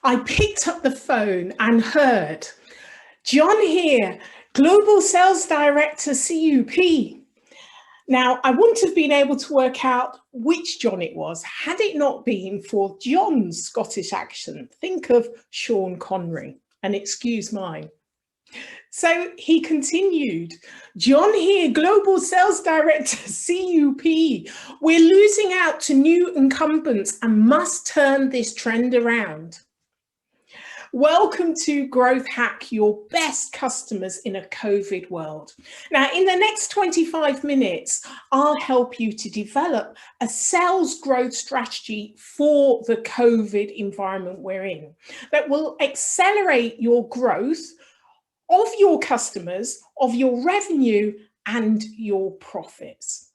I picked up the phone and heard, John here, Global Sales Director CUP. Now, I wouldn't have been able to work out which John it was had it not been for John's Scottish accent. Think of Sean Connery, and excuse mine. So he continued, John here, Global Sales Director, CUP. We're losing out to new incumbents and must turn this trend around. Welcome to Growth Hack, your best customers in a COVID world. Now, in the next 25 minutes, I'll help you to develop a sales growth strategy for the COVID environment we're in that will accelerate your growth of your customers, of your revenue, and your profits.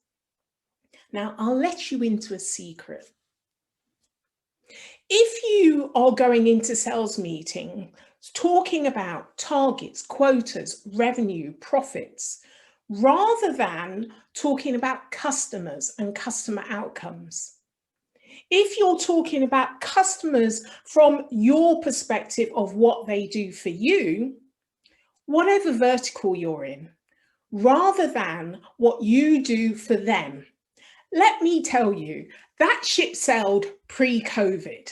Now, I'll let you into a secret. If you are going into sales meeting talking about targets, quotas, revenue, profits, rather than talking about customers and customer outcomes, if you're talking about customers from your perspective of what they do for you, whatever vertical you're in, rather than what you do for them, let me tell you, that ship sailed pre-COVID.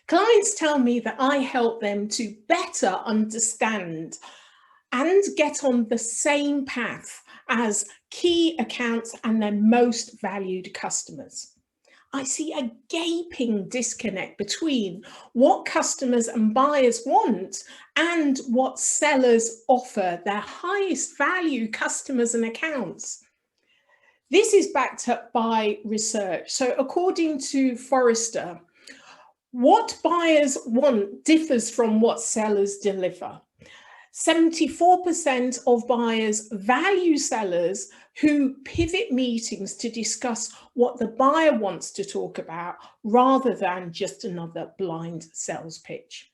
Clients tell me that I help them to better understand and get on the same path as key accounts and their most valued customers. I see a gaping disconnect between what customers and buyers want and what sellers offer their highest value customers and accounts. This is backed up by research. So according to Forrester, what buyers want differs from what sellers deliver. 74% of buyers value sellers who pivot meetings to discuss what the buyer wants to talk about rather than just another blind sales pitch.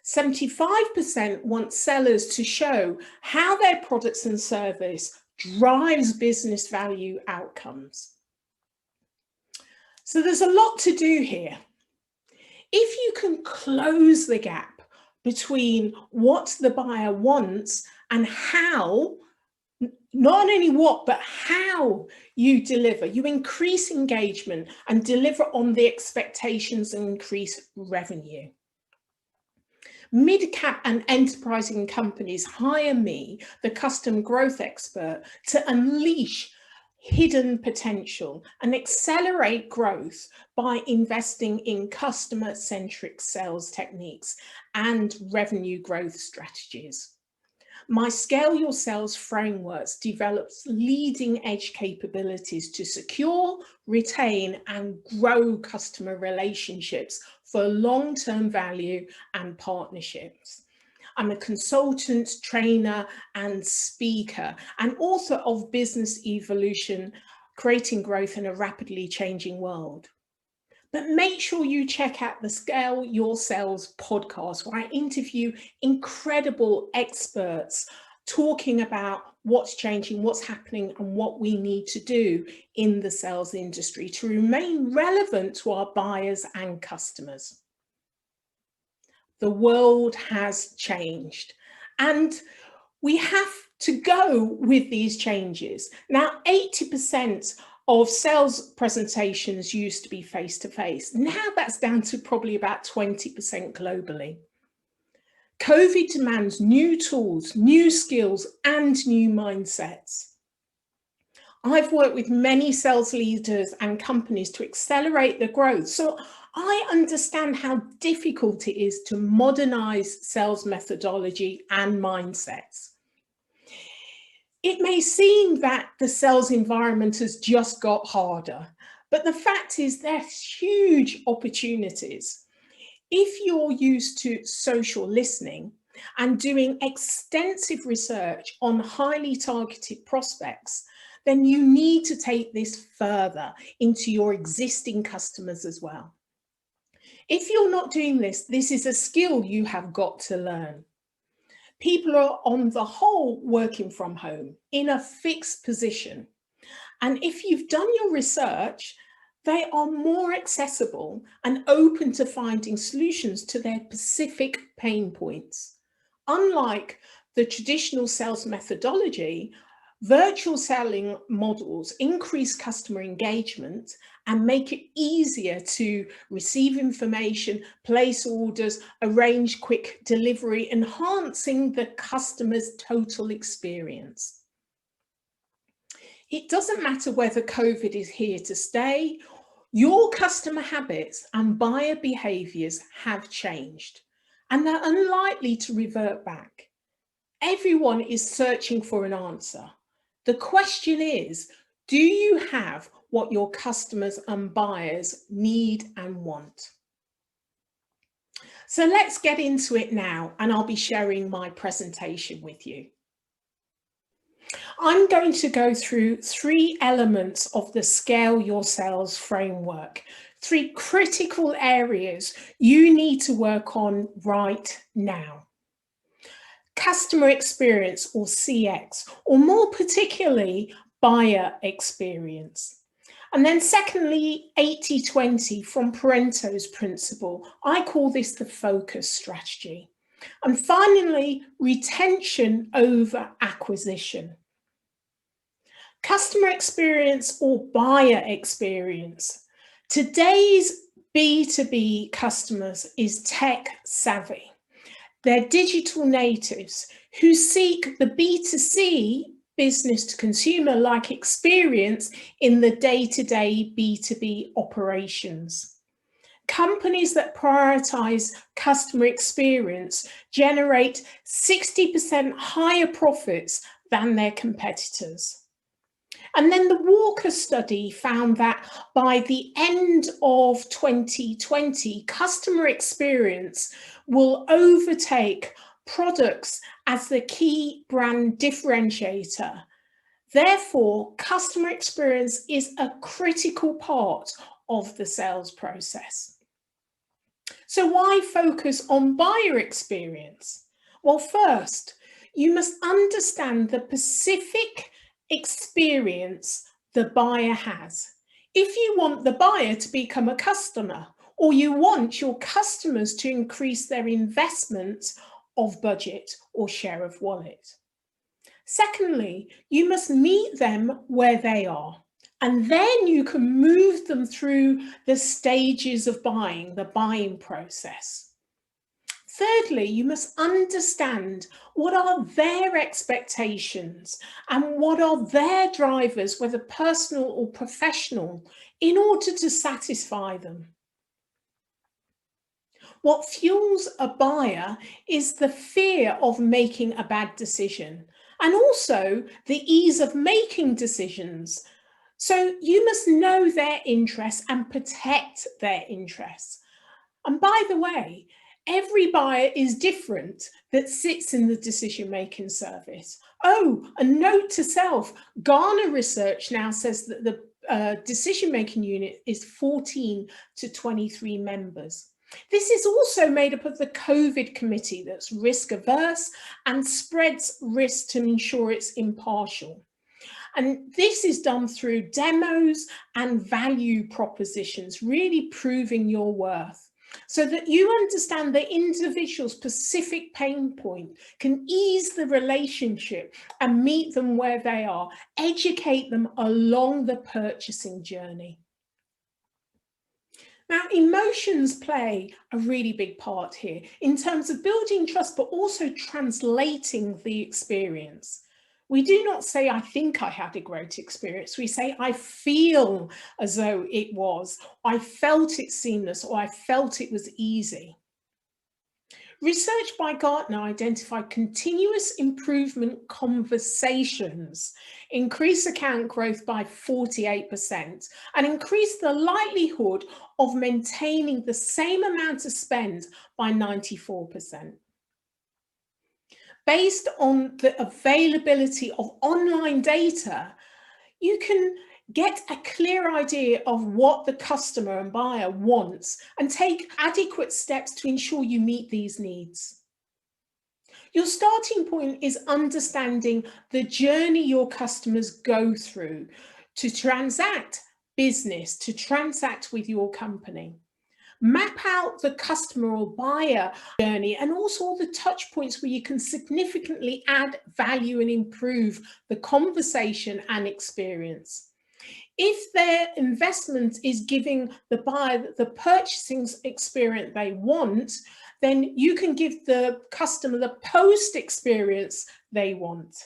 75% want sellers to show how their products and service drives business value outcomes. So there's a lot to do here. If you can close the gap between what the buyer wants and how, not only what, but how you deliver, you increase engagement and deliver on the expectations and increase revenue. Mid-cap and enterprising companies hire me, the custom growth expert, to unleash hidden potential and accelerate growth by investing in customer-centric sales techniques and revenue growth strategies. My Scale Your Sales frameworks develops leading edge capabilities to secure, retain, and grow customer relationships for long-term value and partnerships. I'm a consultant, trainer, and speaker, and author of Business Evolution, Creating Growth in a Rapidly Changing World. But make sure you check out the Scale Your Sales podcast, where I interview incredible experts talking about what's changing, what's happening, and what we need to do in the sales industry to remain relevant to our buyers and customers. The world has changed, and we have to go with these changes. Now, 80% of sales presentations used to be face-to-face. Now that's down to probably about 20% globally. COVID demands new tools, new skills, and new mindsets. I've worked with many sales leaders and companies to accelerate the growth, so I understand how difficult it is to modernize sales methodology and mindsets. It may seem that the sales environment has just got harder, but the fact is there's huge opportunities. If you're used to social listening and doing extensive research on highly targeted prospects, then you need to take this further into your existing customers as well. If you're not doing this, this is a skill you have got to learn. People are on the whole working from home in a fixed position. And if you've done your research, They are more accessible and open to finding solutions to their specific pain points. Unlike the traditional sales methodology, virtual selling models increase customer engagement and make it easier to receive information, place orders, arrange quick delivery, enhancing the customer's total experience. It doesn't matter whether COVID is here to stay, your customer habits and buyer behaviors have changed, and they're unlikely to revert back. Everyone is searching for an answer. The question is, do you have what your customers and buyers need and want? So let's get into it now, and I'll be sharing my presentation with you. I'm going to go through 3 elements of the Scale Your Sales framework, 3 critical areas you need to work on right now. Customer experience, or CX, or more particularly, buyer experience. And then secondly, 80-20 from Pareto's principle. I call this the focus strategy. And finally, retention over acquisition. Customer experience or buyer experience. Today's B2B customers is tech savvy. They're digital natives who seek the B2C, business to consumer like experience in the day-to-day B2B operations. Companies that prioritize customer experience generate 60% higher profits than their competitors. And then the Walker study found that by the end of 2020, customer experience will overtake products as the key brand differentiator. Therefore, customer experience is a critical part of the sales process. So why focus on buyer experience? Well, first, you must understand the specific experience the buyer has. If you want the buyer to become a customer, or you want your customers to increase their investment of budget or share of wallet. Secondly, you must meet them where they are, and then you can move them through the stages of buying, the buying process. Thirdly, you must understand what are their expectations and what are their drivers, whether personal or professional, in order to satisfy them. What fuels a buyer is the fear of making a bad decision and also the ease of making decisions. So you must know their interests and protect their interests. And by the way, every buyer is different that sits in the decision-making service. Oh, a note to self, Gartner research now says that the decision-making unit is 14 to 23 members. This is also made up of the COVID committee that's risk averse and spreads risk to ensure it's impartial. And this is done through demos and value propositions, really proving your worth, so that you understand the individual's specific pain point, can ease the relationship and meet them where they are, educate them along the purchasing journey. Now, emotions play a really big part here in terms of building trust, but also translating the experience. We do not say, I think I had a great experience. We say, I feel as though it was, I felt it seamless, or I felt it was easy. Research by Gartner identified continuous improvement conversations increase account growth by 48% and increase the likelihood of maintaining the same amount of spend by 94%. Based on the availability of online data, you can get a clear idea of what the customer and buyer wants and take adequate steps to ensure you meet these needs. Your starting point is understanding the journey your customers go through to transact, business to transact with your company. Map out the customer or buyer journey and also all the touch points where you can significantly add value and improve the conversation and experience. If their investment is giving the buyer the purchasing experience they want, then you can give the customer the post experience they want.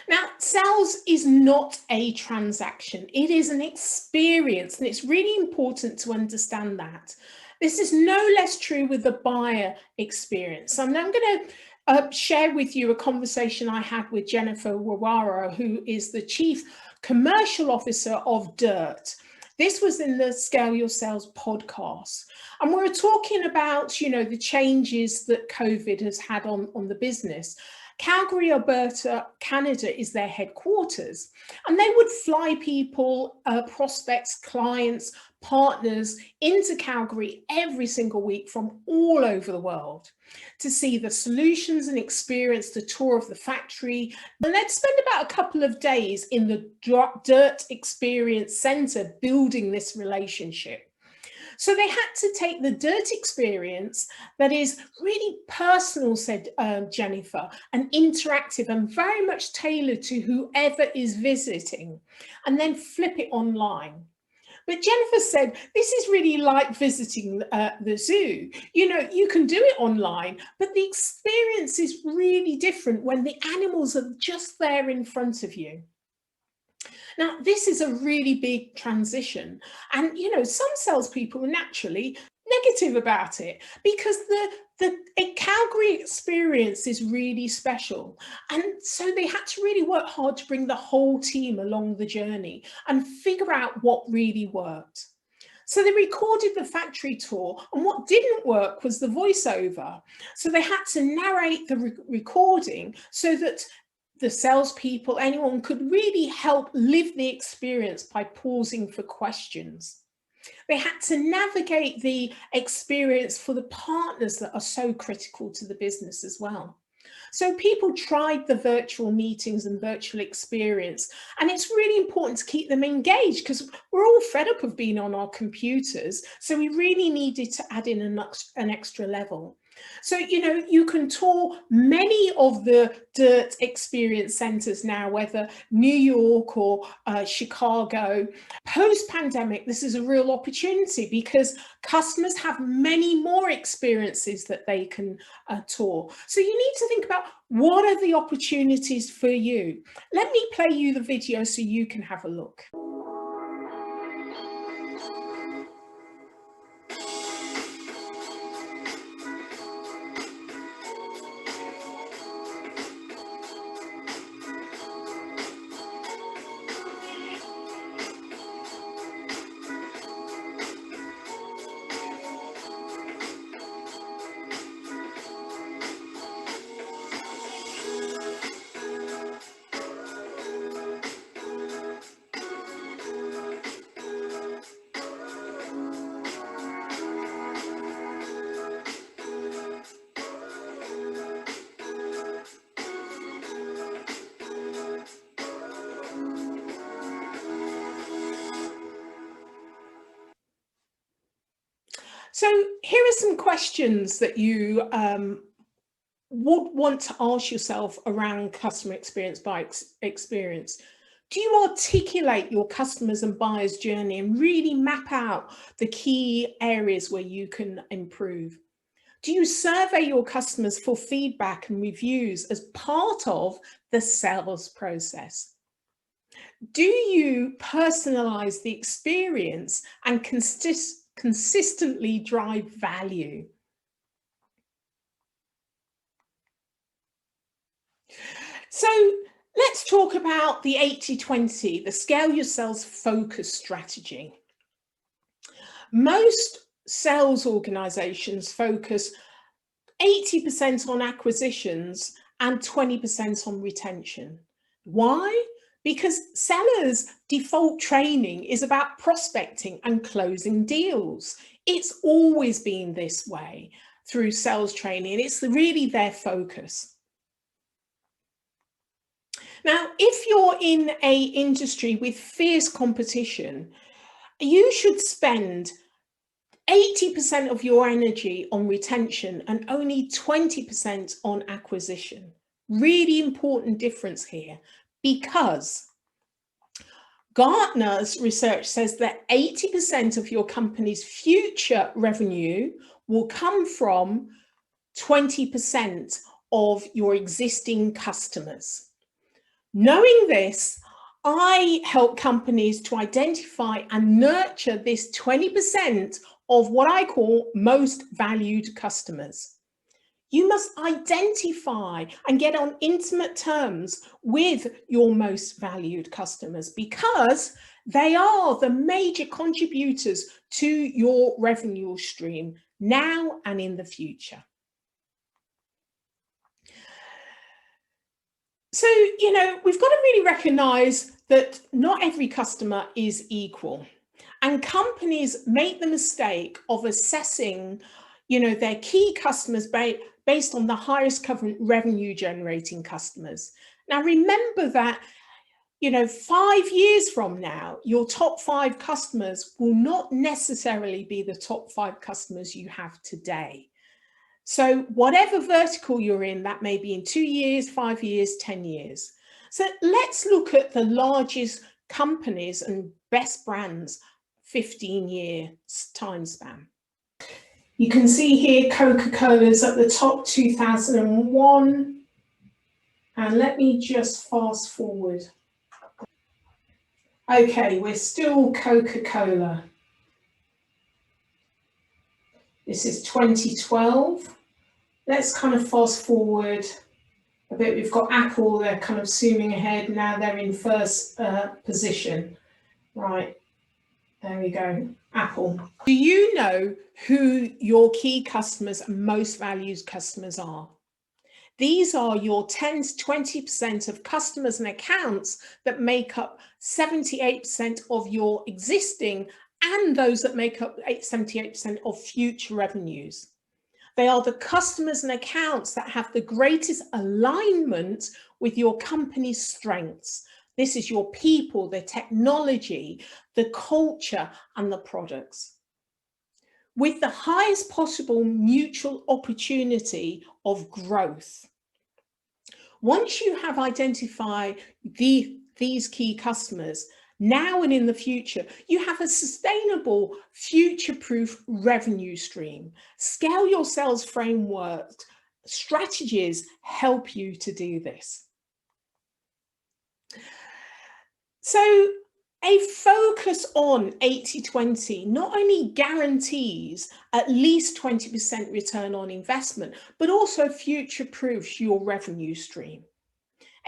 Now, sales is not a transaction. It is an experience, and it's really important to understand that. This is no less true with the buyer experience. So I'm going to share with you a conversation I had with Jennifer Wawaro, who is the Chief Commercial Officer of Dirt. This was in the Scale Your Sales podcast. And we were talking about, you know, the changes that COVID has had on the business. Calgary, Alberta, Canada is their headquarters, and they would fly people, prospects, clients, partners into Calgary every single week from all over the world to see the solutions and experience the tour of the factory. And they'd spend about a couple of days in the Dirt Experience Center building this relationship. So they had to take the Dirt experience that is really personal, said Jennifer, and interactive and very much tailored to whoever is visiting, and then flip it online. But Jennifer said, this is really like visiting the zoo. You know, you can do it online, but the experience is really different when the animals are just there in front of you. Now, this is a really big transition. And, you know, some salespeople are naturally negative about it because the Calgary experience is really special. And so they had to really work hard to bring the whole team along the journey and figure out what really worked. So they recorded the factory tour, and what didn't work was the voiceover. So they had to narrate the recording so that the salespeople, anyone could really help live the experience by pausing for questions. They had to navigate the experience for the partners that are so critical to the business as well. So people tried the virtual meetings and virtual experience, and it's really important to keep them engaged because we're all fed up of being on our computers. So we really needed to add in an extra level. So, you know, you can tour many of the Dirt experience centers now, whether New York or Chicago. Post-pandemic, this is a real opportunity because customers have many more experiences that they can tour. So you need to think about what are the opportunities for you. Let me play you the video so you can have a look. So here are some questions that you would want to ask yourself around customer experience by experience. Do you articulate your customers and buyers journey and really map out the key areas where you can improve? Do you survey your customers for feedback and reviews as part of the sales process? Do you personalize the experience and consistently drive value? So let's talk about the 80-20, the Scale Your Sales focus strategy. Most sales organizations focus 80% on acquisitions and 20% on retention. Why? Because sellers' default training is about prospecting and closing deals. It's always been this way through sales training, and it's really their focus. Now, if you're in an industry with fierce competition, you should spend 80% of your energy on retention and only 20% on acquisition. Really important difference here, because Gartner's research says that 80% of your company's future revenue will come from 20% of your existing customers. Knowing this, I help companies to identify and nurture this 20% of what I call most valued customers. You must identify and get on intimate terms with your most valued customers, because they are the major contributors to your revenue stream now and in the future. So, we've got to really recognize that not every customer is equal. And companies make the mistake of assessing, their key customers based on the highest current revenue generating customers. Now, remember that, 5 years from now, your top 5 customers will not necessarily be the top 5 customers you have today. So whatever vertical you're in, that may be in 2 years, 5 years, 10 years. So let's look at the largest companies and best brands, 15-year time span. You can see here Coca-Cola's at the top, 2001. And let me just fast forward. Okay, we're still Coca-Cola. This is 2012. Let's kind of fast forward a bit. We've got Apple, they're kind of zooming ahead. Now they're in first position. Right, there we go, Apple. Do you know who your key customers and most valued customers are? These are your 10 to 20% of customers and accounts that make up 78% of your existing, and those that make up 78% of future revenues. They are the customers and accounts that have the greatest alignment with your company's strengths. This is your people, the technology, the culture, and the products, with the highest possible mutual opportunity of growth. Once you have identified these key customers, now and in the future, you have a sustainable, future-proof revenue stream. Scale your sales framework strategies help you to do this. So a focus on 80-20 not only guarantees at least 20% return on investment, but also future-proofs your revenue stream.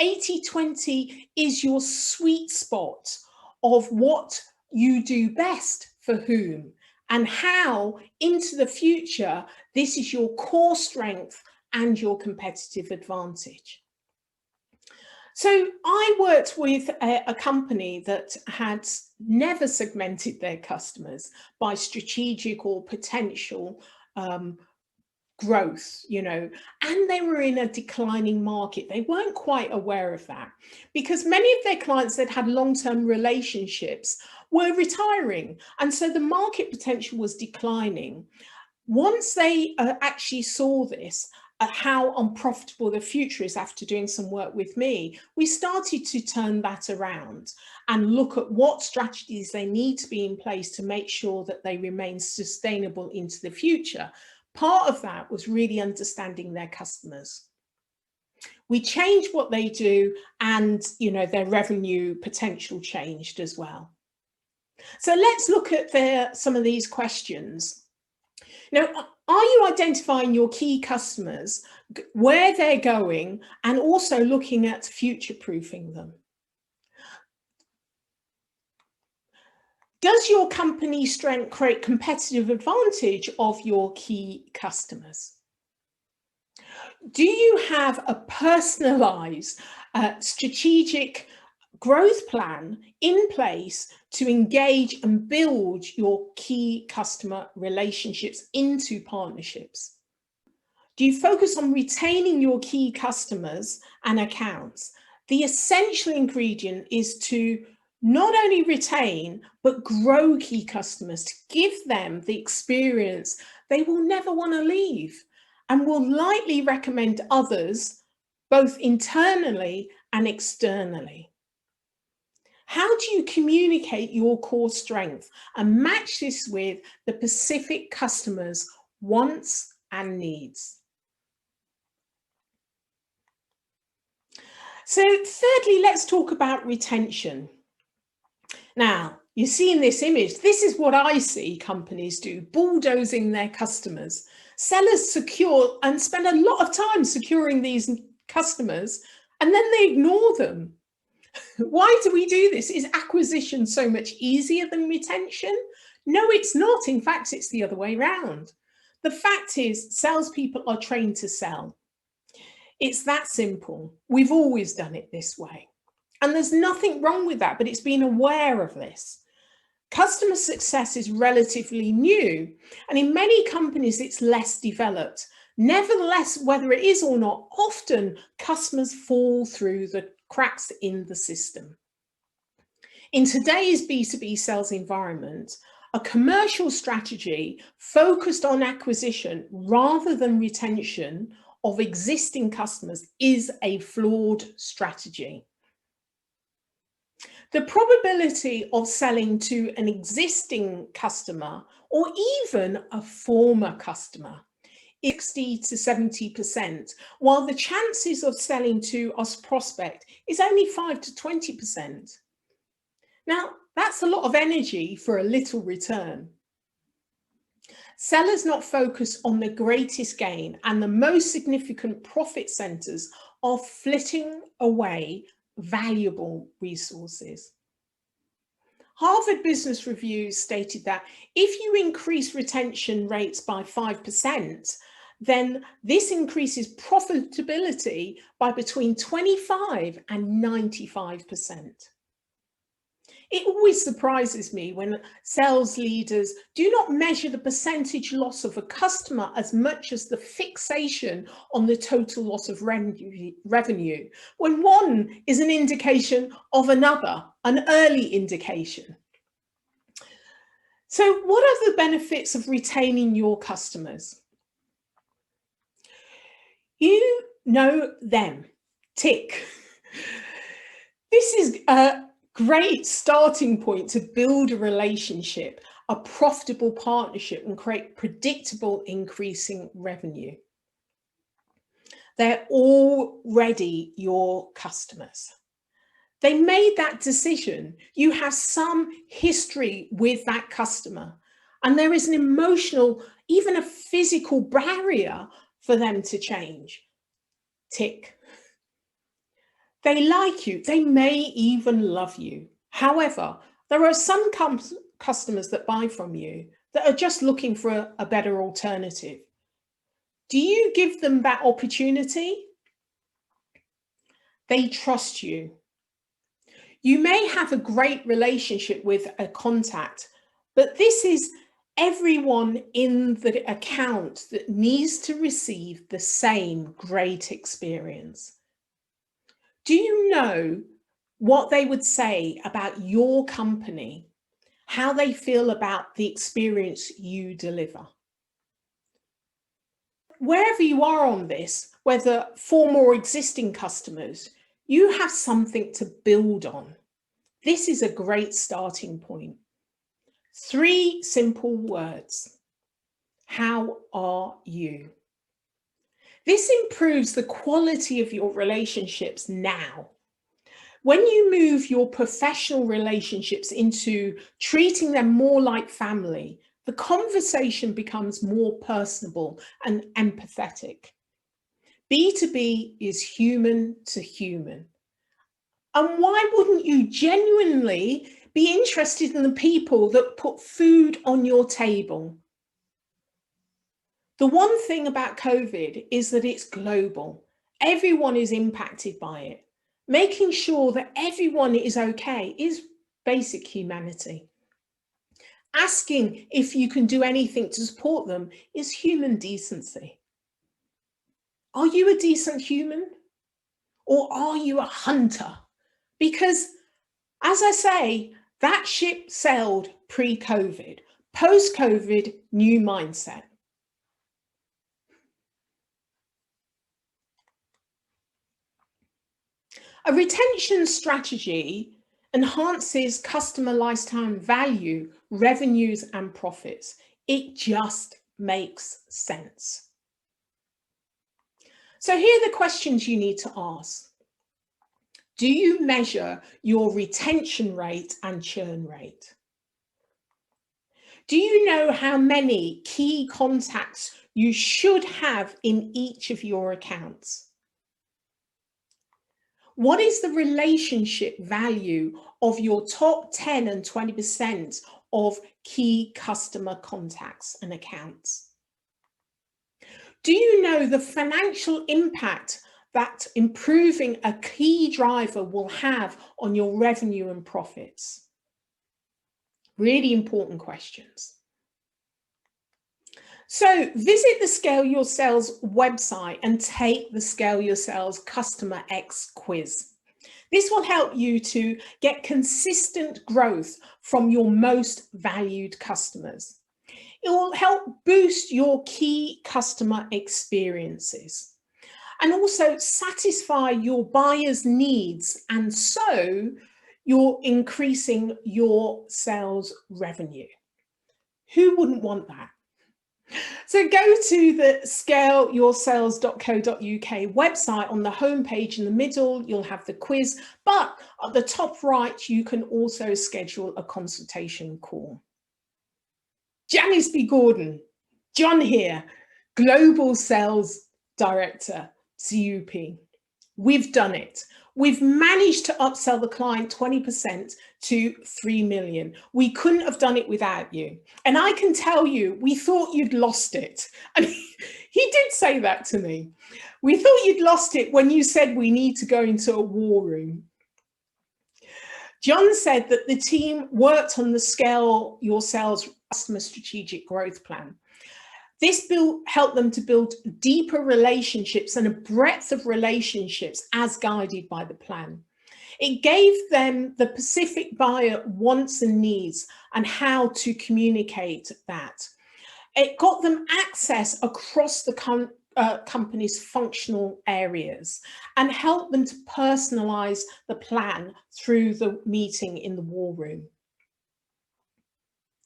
80-20 is your sweet spot of what you do best for whom, and how into the future this is your core strength and your competitive advantage. So I worked with a company that had never segmented their customers by strategic or potential growth, and they were in a declining market. They weren't quite aware of that, because many of their clients that had long-term relationships were retiring, and so the market potential was declining. Once they actually saw this, how unprofitable the future is after doing some work with me, we started to turn that around and look at what strategies they need to be in place to make sure that they remain sustainable into the future. Part of that was really understanding their customers. We changed what they do, and their revenue potential changed as well. So let's look at some of these questions. Now, are you identifying your key customers, where they're going, and also looking at future-proofing them? Does your company's strength create competitive advantage of your key customers? Do you have a personalized strategic growth plan in place to engage and build your key customer relationships into partnerships? Do you focus on retaining your key customers and accounts? The essential ingredient is to not only retain, but grow key customers, to give them the experience they will never want to leave and will likely recommend others, both internally and externally. How do you communicate your core strength and match this with the specific customer's wants and needs? So thirdly, let's talk about retention. Now, you see in this image, this is what I see companies do, bulldozing their customers. Sellers secure and spend a lot of time securing these customers, and then they ignore them. Why do we do this? Is acquisition so much easier than retention? No, it's not. In fact, it's the other way around. The fact is, salespeople are trained to sell. It's that simple. We've always done it this way. And there's nothing wrong with that, but it's being aware of this. Customer success is relatively new, and in many companies, it's less developed. Nevertheless, whether it is or not, often customers fall through the cracks in the system. In today's B2B sales environment, a commercial strategy focused on acquisition rather than retention of existing customers is a flawed strategy. The probability of selling to an existing customer or even a former customer is 60 to 70%, while the chances of selling to a prospect is only 5 to 20%. Now, that's a lot of energy for a little return. Sellers not focused on the greatest gain and the most significant profit centers are flitting away valuable resources. Harvard Business Review stated that if you increase retention rates by 5%, then this increases profitability by between 25 and 95%. It always surprises me when sales leaders do not measure the percentage loss of a customer as much as the fixation on the total loss of revenue, when one is an indication of another, an early indication. So what are the benefits of retaining your customers? You know them, tick. This is a great starting point to build a relationship, a profitable partnership, and create predictable increasing revenue. They're already your customers. They made that decision. You have some history with that customer, and there is an emotional, even a physical barrier for them to change. Tick. They like you. They may even love you. However, there are some customers that buy from you that are just looking for a better alternative. Do you give them that opportunity? They trust you. You may have a great relationship with a contact, but this is everyone in the account that needs to receive the same great experience. Do you know what they would say about your company, how they feel about the experience you deliver? Wherever you are on this, whether former or existing customers, you have something to build on. This is a great starting point. 3 simple words. How are you? This improves the quality of your relationships now. When you move your professional relationships into treating them more like family, the conversation becomes more personable and empathetic. B2B is human to human. And why wouldn't you genuinely be interested in the people that put food on your table? The one thing about COVID is that it's global. Everyone is impacted by it. Making sure that everyone is okay is basic humanity. Asking if you can do anything to support them is human decency. Are you a decent human? or are you a hunter? Because, as I say, that ship sailed pre-COVID. Post-COVID, new mindset. A retention strategy enhances customer lifetime value, revenues, and profits. It just makes sense. So here are the questions you need to ask. Do you measure your retention rate and churn rate? Do you know how many key contacts you should have in each of your accounts? What is the relationship value of your top 10 and 20% of key customer contacts and accounts? Do you know the financial impact that improving a key driver will have on your revenue and profits? Really important questions. So visit the Scale Your Sales website and take the Scale Your Sales Customer X quiz. This will help you to get consistent growth from your most valued customers. It will help boost your key customer experiences and also satisfy your buyers' needs, and so you're increasing your sales revenue. Who wouldn't want that? So go to the scaleyoursales.co.uk website. On the homepage in the middle, you'll have the quiz, but at the top right, you can also schedule a consultation call. Janice B. Gordon, John here, Global Sales Director, CUP. We've done it. We've managed to upsell the client 20% to 3 million. We couldn't have done it without you. And I can tell you, we thought you'd lost it. And he did say that to me. We thought you'd lost it when you said we need to go into a war room. John said that the team worked on the Scale Your Sales Customer Strategic Growth Plan. This helped them to build deeper relationships and a breadth of relationships as guided by the plan. It gave them the specific buyer wants and needs and how to communicate that. It got them access across the company's functional areas and helped them to personalize the plan through the meeting in the war room.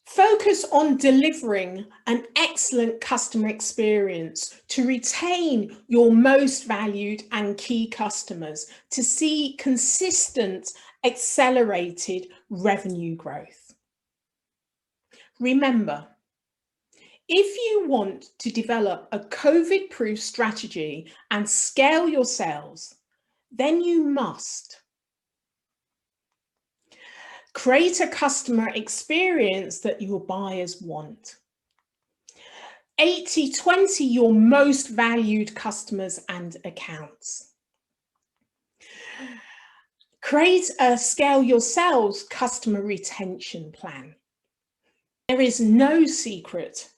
Focus on delivering an excellent customer experience to retain your most valued and key customers to see consistent, accelerated revenue growth. Remember, if you want to develop a COVID-proof strategy and scale your sales, then you must create a customer experience that your buyers want. 80/20 your most valued customers and accounts. Create a Scale Your Sales customer retention plan. There is no secret.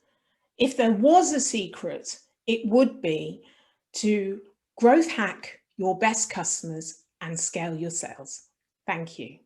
If there was a secret, it would be to growth hack your best customers and scale your sales. Thank you.